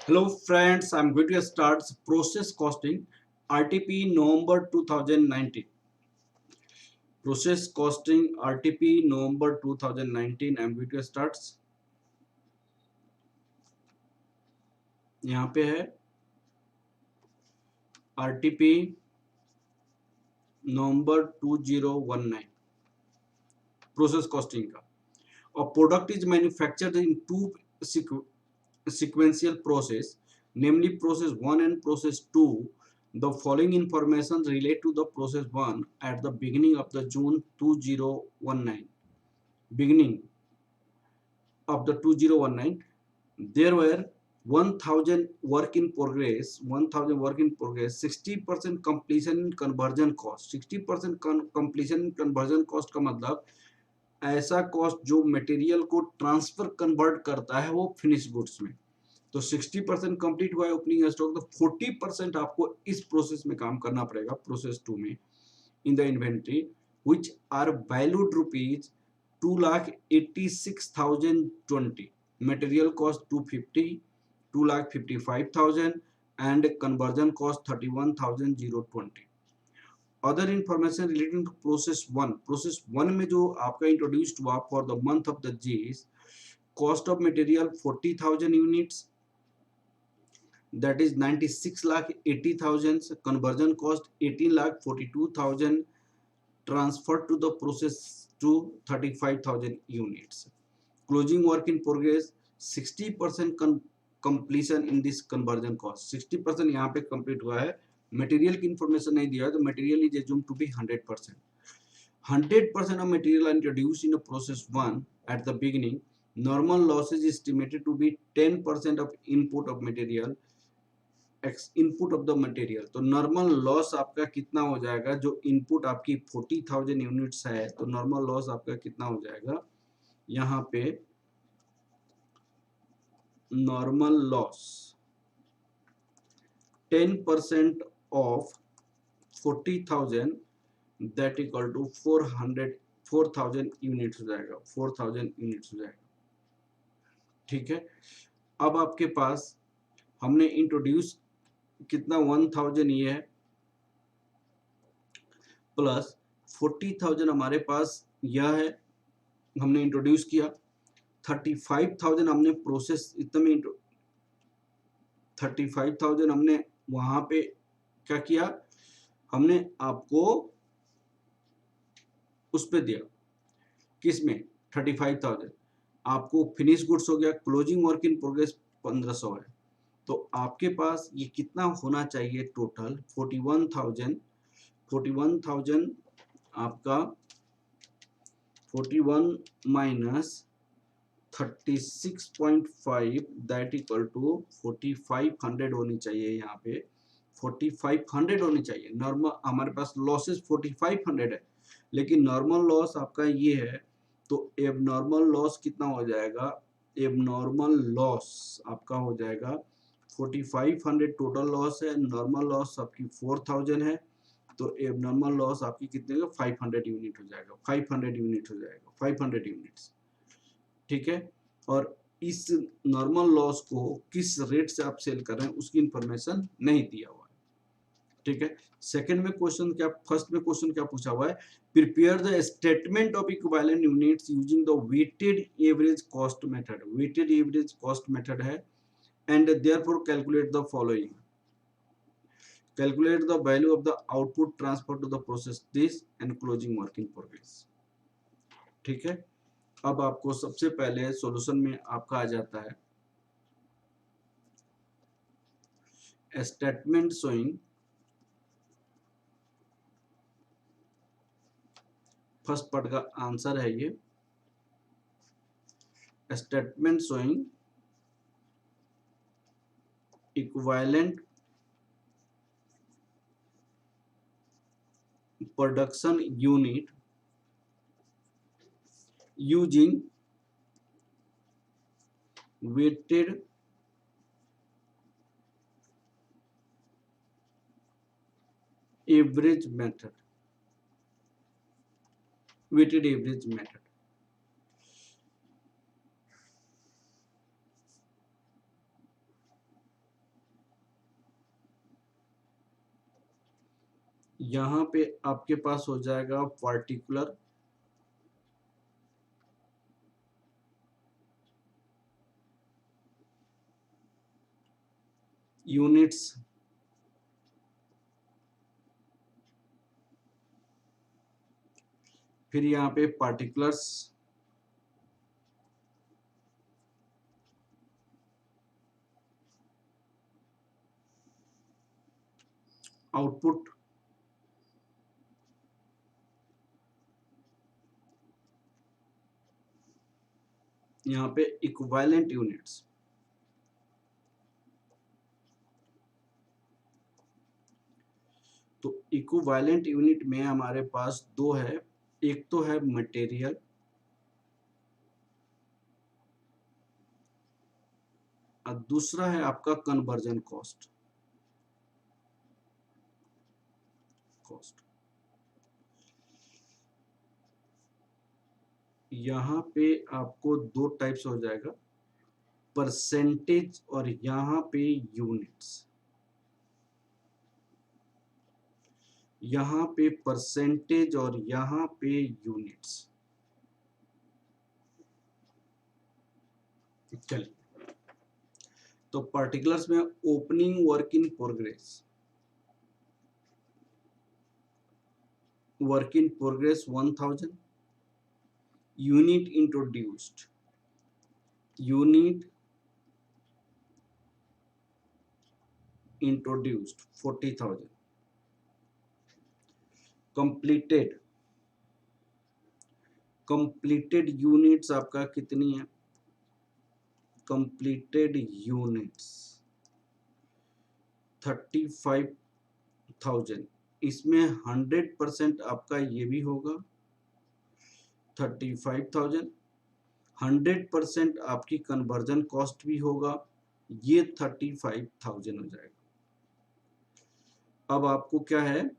Hello friends, I'm going to start process costing RTP November 2019. Process costing RTP November 2019 I'm going to start. यहाँ पे है RTP November 2019 process costing का. A product is manufactured in two sequential process, namely process 1 and process 2. The following information relate to the process 1 at the beginning of the June 2019. Beginning of the 2019, there were 1000 work in progress, 60% completion in conversion cost. 60% completion in conversion cost का मतलब ऐसा cost जो material को transfer convert करता है वो finish goods में. तो 60% कंप्लीट हुआ है ओपनिंग स्टॉक, तो 40% आपको इस प्रोसेस में काम करना पड़ेगा प्रोसेस 2 में in the inventory which are valued rupees 2,86,020. Material cost 250, 2,55,000 and conversion cost 31,020. Other information relating to process 1. Process 1 में जो आपका इंट्रोड्यूस्ड हुआ for the month of the जीस, cost of material 40,000 units, that is 96,80,000. Conversion cost 18,42,000, transferred to the process to 35,000 units. Closing work in progress 60% completion in this conversion cost. 60% यहाँ पे complete हुआ है. Material की information नहीं दिया है तो material is assume to be 100%. 100% of material introduced in a process 1 at the beginning. Normal loss is estimated to be 10% of input of material, input of the material. तो normal loss आपका कितना हो जाएगा, जो इनपुट आपकी 40,000 units है तो normal loss आपका कितना हो जाएगा यहाँ पे. Normal loss 10% of 40,000 that equal to 4,000 units हो जाएगा. 4,000 यूनिट्स हो जाएगा. ठीक है. अब आपके पास हमने इंट्रोड्यूस कितना 1,000 ये है प्लस 40,000 हमारे पास यह है हमने इंट्रोड्यूस किया. 35,000 हमने प्रोसेस इतने में 35,000 हमने वहां पे क्या किया, हमने आपको उस पे दिया किसमें 35,000. आपको फिनिश गुड्स हो गया. क्लोजिंग वर्क इन प्रोग्रेस 1,500 है. तो आपके पास ये कितना होना चाहिए टोटल 41,000 आपका 41 माइनस 36.5 दैट इक्वल टू 4,500 होनी चाहिए. यहाँ पे 4,500 होनी चाहिए. नॉर्मल हमारे पास लॉसेस 4,500 है लेकिन नॉर्मल लॉस आपका ये है. तो एबनॉर्मल लॉस कितना हो जाएगा, एबनॉर्मल लॉस आपका हो जाएगा 4,500 टोटल लॉस है. नॉर्मल लॉस आपकी 4,000 है तो एबनॉर्मल लॉस आपकी कितने का 500 यूनिट हो जाएगा. 500 यूनिट हो जाएगा. 500 यूनिट्स. ठीक है. और इस नॉर्मल लॉस को किस रेट से आप सेल कर रहे हैं उसकी इंफॉर्मेशन नहीं दिया हुआ है. ठीक है. सेकंड में क्वेश्चन क्या, फर्स्ट में क्वेश्चन क्या पूछा हुआ है, prepare the statement of equivalent units using the weighted average cost method. Weighted average cost method है and therefore calculate the following. Calculate the value of the output transfer to the process this and closing work in progress. ठीक है. अब आपको सबसे पहले solution में आपका आ जाता है स्टेटमेंट शोइंग. फर्स्ट पार्ट का आंसर है ये statement showing equivalent production unit using weighted average method. Weighted average method. यहाँ पे आपके पास हो जाएगा पार्टिकुलर, यूनिट्स, फिर यहाँ पे पार्टिकुलर्स, आउटपुट, यहाँ पे इक्विवेलेंट यूनिट्स। तो इक्विवेलेंट यूनिट में हमारे पास दो है, एक तो है मटेरियल और दूसरा है आपका कन्वर्जन कॉस्ट। यहाँ पे आपको दो टाइप्स हो जाएगा, परसेंटेज और यहाँ पे यूनिट्स। यहाँ पे परसेंटेज और यहाँ पे यूनिट्स। चलिए, तो पर्टिकुलर्स में opening work in progress, work in progress 1000, unit introduced, unit introduced 40,000, completed, completed units आपका कितनी है, कंप्लीटेड यूनिट्स 35,000। इसमें 100% आपका ये भी होगा 35,000, 100% आपकी कन्वर्जन कॉस्ट भी होगा, ये 35,000 हो जाएगा। अब आपको क्या है,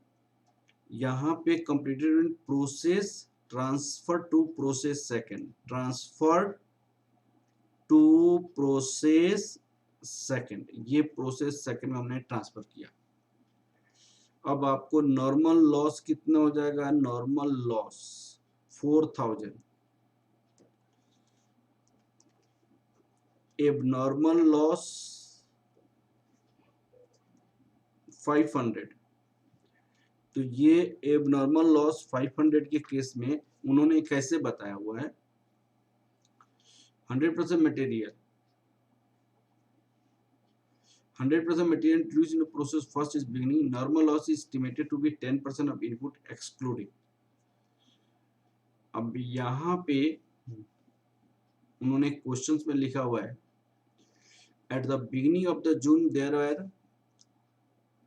यहाँ पे completed process, transfer to process second, transfer to process second, ये प्रोसेस सेकंड में हमने ट्रांसफर किया। अब आपको नॉर्मल लॉस कितना हो जाएगा, नॉर्मल लॉस 4,000, एबनॉर्मल लॉस 500। तो ये एबनॉर्मल लॉस 500 के केस में उन्होंने कैसे बताया हुआ है, 100% material, 100% material introduced in the process first is beginning, normal loss is estimated to be 10% of input excluding। अब यहाँ पे उन्होंने क्वेश्चंस में लिखा हुआ है, at the beginning of the June there were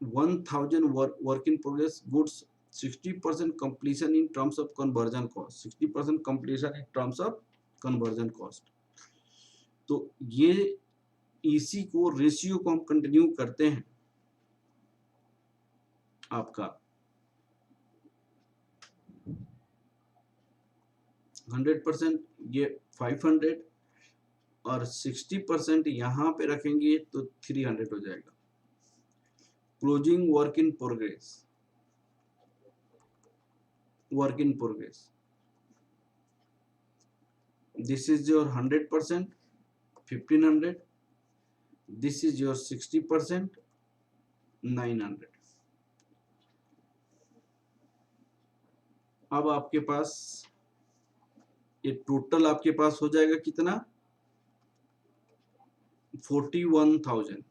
1,000 work in progress goods, 60% completion in terms of conversion cost, 60% completion in terms of conversion cost। तो ये इसी को रेशियो को हम कंटिन्यू करते हैं, आपका 100% ये 500 और 60% यहाँ पे रखेंगे तो 300 हो जाएगा। Closing work in progress, work in progress, this is your 100% 1500, this is your 60% 900। अब आपके पास ये टोटल आपके पास हो जाएगा कितना, 41,000।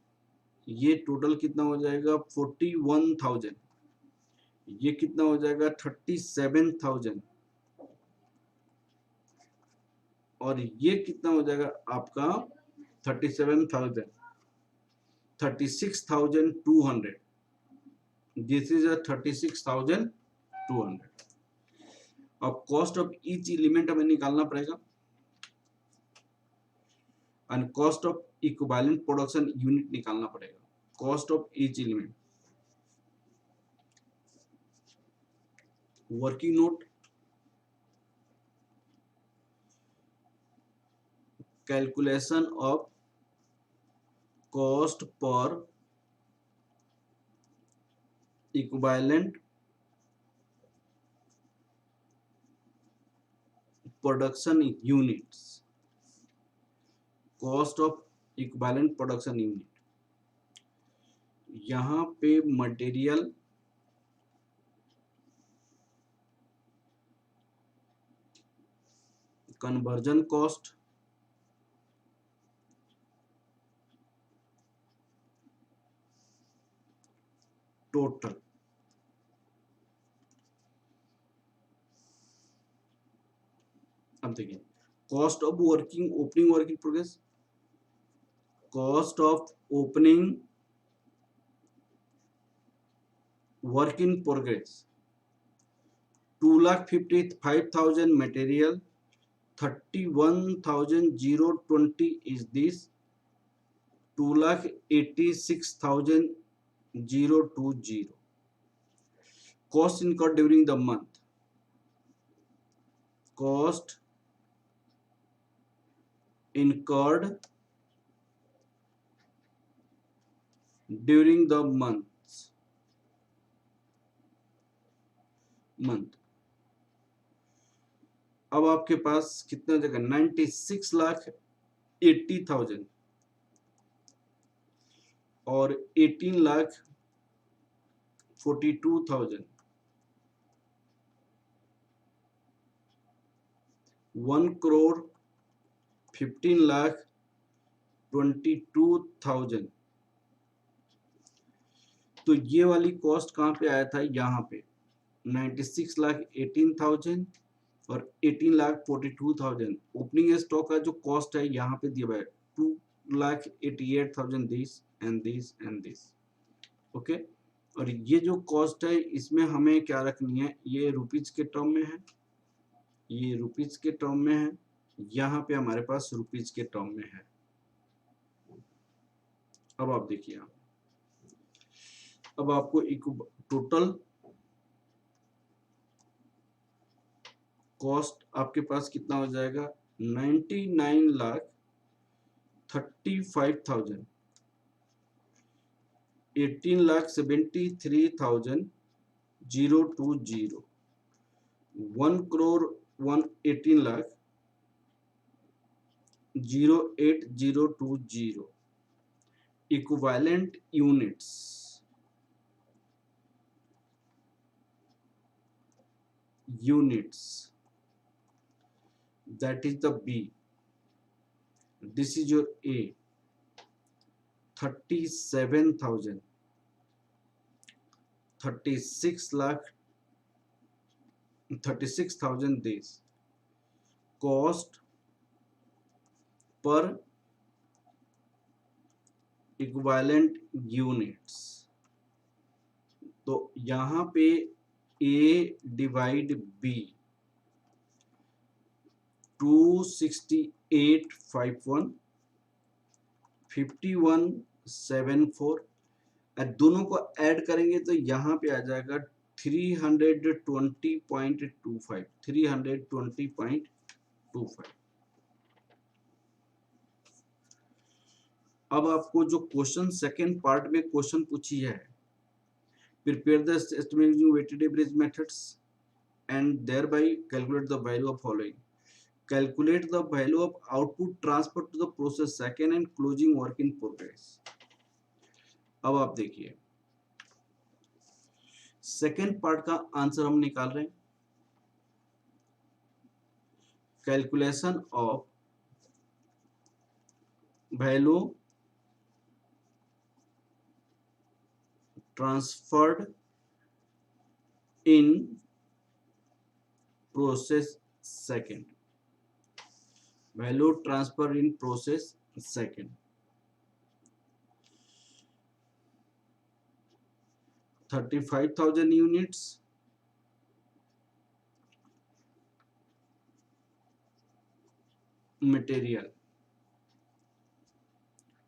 ये टोटल कितना हो जाएगा 41,000, ये कितना हो जाएगा 37,000 और ये कितना हो जाएगा आपका 37,000, 36,200, दिस इज 36,200। अब कॉस्ट ऑफ ईच एलिमेंट हमें निकालना पड़ेगा and cost of equivalent production unit निकालना पड़ेगा। Cost of each element, working note, calculation of cost per equivalent production units, cost of equivalent production unit, यहाँ पे मटेरियल कन्वर्जन कॉस्ट, टोटल, अब देखिए cost of working opening work in progress, cost of opening work in progress 2,55,000 material, 31,020 is this, 2,86,020. Cost incurred during the month, cost incurred during the month, अब आपके पास कितना जगह 96,80,000 और 18,42,000, 1,15,22,000। तो ये वाली कॉस्ट कहाँ पे आया था, यहाँ पे 96,18,000 और 18,42,000। ओपनिंग स्टॉक का जो कॉस्ट है यहाँ पे दिया हुआ है 2,88,000 this and this and this, okay. और ये जो कॉस्ट है इसमें हमें क्या रखनी है, ये रुपीज के टर्म में है, ये रुपीज के टर्म में है, यहाँ पे हमारे पास रुपीज के टर्म में है। अब आप देखिए, अब आपको टोटल कॉस्ट आपके पास कितना हो जाएगा, 99,35,000, 18,73,020, 1,18,08,020 equivalent units, that is the B, this is your A, 37,000, 36,000 this cost per equivalent units। तो यहाँ पे A डिवाइड B 26851 5174, दोनों को ऐड करेंगे तो यहाँ पे आ जाएगा 320.25, 320.25। अब आपको जो क्वेश्चन सेकेंड पार्ट में क्वेश्चन पूछी है, prepare the estimate using weighted average methods and thereby calculate the value of following, calculate the value of output transfer to the process second and closing work in progress। अब आप देखिए second part का answer हम निकाल रहे हैं, calculation of value transferred in process second, value transfer in process second, 35,000 units, material,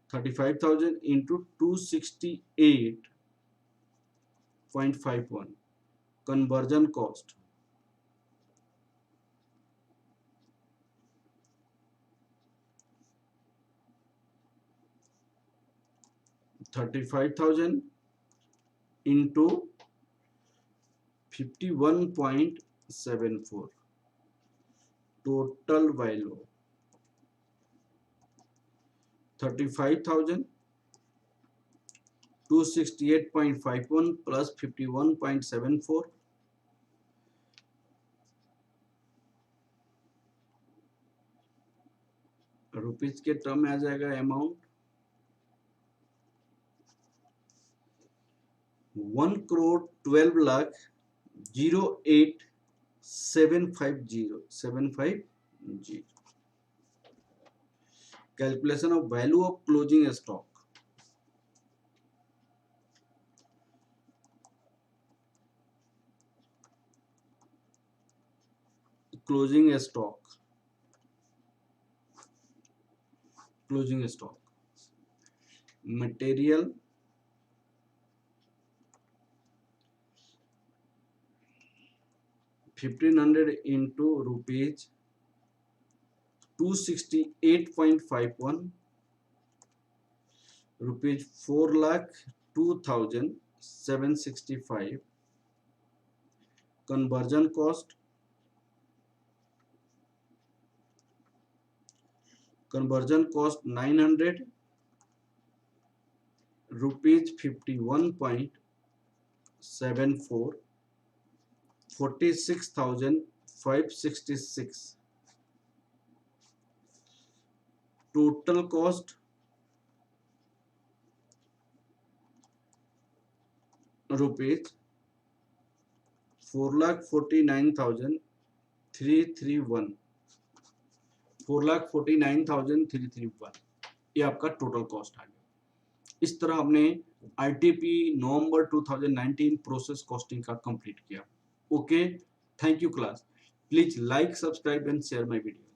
35,000 into 268.51 conversion cost, 35,000 into 51.74 total value 35,000, 268.51 plus 51.74, rupees के term में आ जाएगा amount 1,12,08,750. Calculation of value of closing stock. Closing stock. Closing stock. Material 1,500 into rupees 268.51, rupees 4,02,765. Conversion cost 900, rupees 51.74, 46,566. Total cost rupees 4,49,331. 4,49,331 ये आपका total cost आ गया। इस तरह हमने ITP नवंबर 2019 process costing का कंप्लीट किया। Okay, thank you class. Please like, subscribe and share my video.